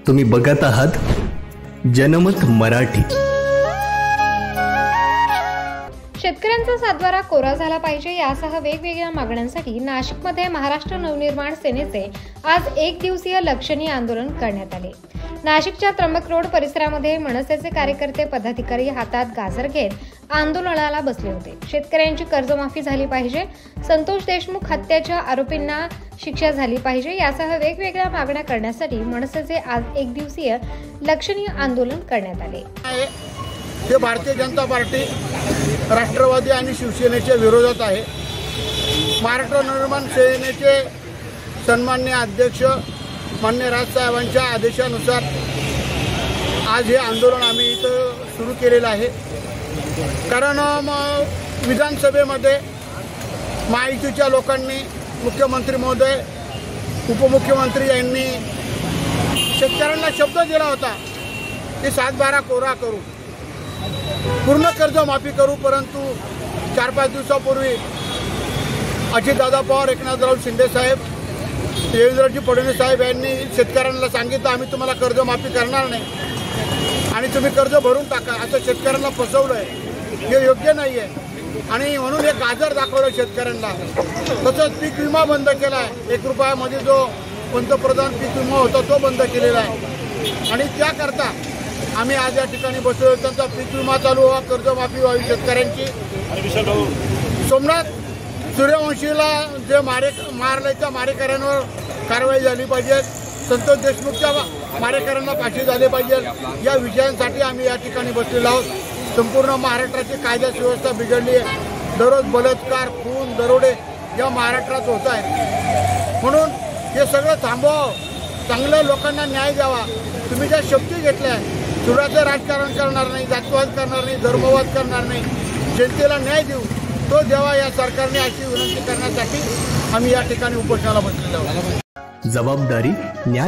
तुम्ही बघत आहात जनमत मराठी। शेतकऱ्यांचा सातबारा कोरा झाला पाहिजे यासह वेगवेगळ्या मागण्यांसाठी नाशिकमध्ये महाराष्ट्र नवनिर्माण सेनेचे आज एक दिवसीय लक्षणीय आंदोलन करण्यात आले। नाशिकच्या त्र्यंबक रोड परिसरामध्ये मनसेचे कार्यकर्ते पदाधिकारी हातात गाजर घेत आंदोलनाला बसले होते। शेतकऱ्यांची कर्जमाफी झाली पाहिजे, संतोष देशमुख हत्येच्या आरोपींना शिक्षा झाली पाहिजे यासह वेगवेगळ्या मागण्या करण्यासाठी मनसेचे आज एक दिवसीय लक्षणीय आंदोलन करण्यात आले। हे भारतीय जनता पार्टी, राष्ट्रवादी आणि शिवसेनेच्या विरोधात आहे। महाराष्ट्र नवनिर्माण सेनेचे सन्माननीय अध्यक्ष माननीय राजसाहेबांच्या आदेशानुसार आज हे आंदोलन आम्ही इथं सुरू केलेलं आहे। कारण विधानसभेमध्ये महायुतीच्या लोकांनी, मुख्यमंत्री महोदय, उपमुख्यमंत्री यांनी शेतकऱ्यांना शब्द दिला होता की 7/12 कोरा करू, पूर्ण कर्जमाफी करू। परंतु 4-5 दिवसापूर्वी अजितदादा पवार, एकनाथराव शिंदे साहेब, देवेंद्रजी फडणवीस साहेब यांनी शेतकऱ्यांना सांगितलं आम्ही तुम्हाला कर्जमाफी करणार नाही आणि तुम्ही कर्ज भरून टाका, असं शेतकऱ्यांना फसवलं आहे। हे योग्य नाही आहे आणि म्हणून हे गाजर दाखवलं शेतकऱ्यांना। तसंच पीक विमा बंद केला आहे। 1 रुपयामध्ये जो पंतप्रधान पीक विमा होता तो बंद केलेला आहे आणि त्याकरता आम्ही आज या ठिकाणी बसलो। त्यांचा पीक विमा चालू व्हावा, कर्जमाफी व्हावी शेतकऱ्यांची। सोमनाथ सूर्यवंशीला जे मारल्याच्या मारेकऱ्यांवर कारवाई झाली पाहिजे, संतोष देशमुखच्या मारेकऱ्यांना फाशी झाली पाहिजे। या विषयांसाठी आम्ही या ठिकाणी बसलेलो आहोत। संपूर्ण महाराष्ट्राची कायदा व्यवस्था बिघडली आहे। दररोज बलात्कार, खून, दरोडे या महाराष्ट्रात होत आहे। म्हणून हे सगळं थांबवावं, चांगल्या लोकांना न्याय द्यावा। तुम्ही ज्या शक्ती घेतल्या, चुराचं राजकारण करणार नाही, जातवाद करणार नाही, धर्मवाद करणार नाही, जनतेला न्याय देऊ तो द्यावा या सरकारने अशी विनंती करण्यासाठी आम्ही या ठिकाणी उपोषणाला बसलेलो आहोत। जबाबदारी, न्याय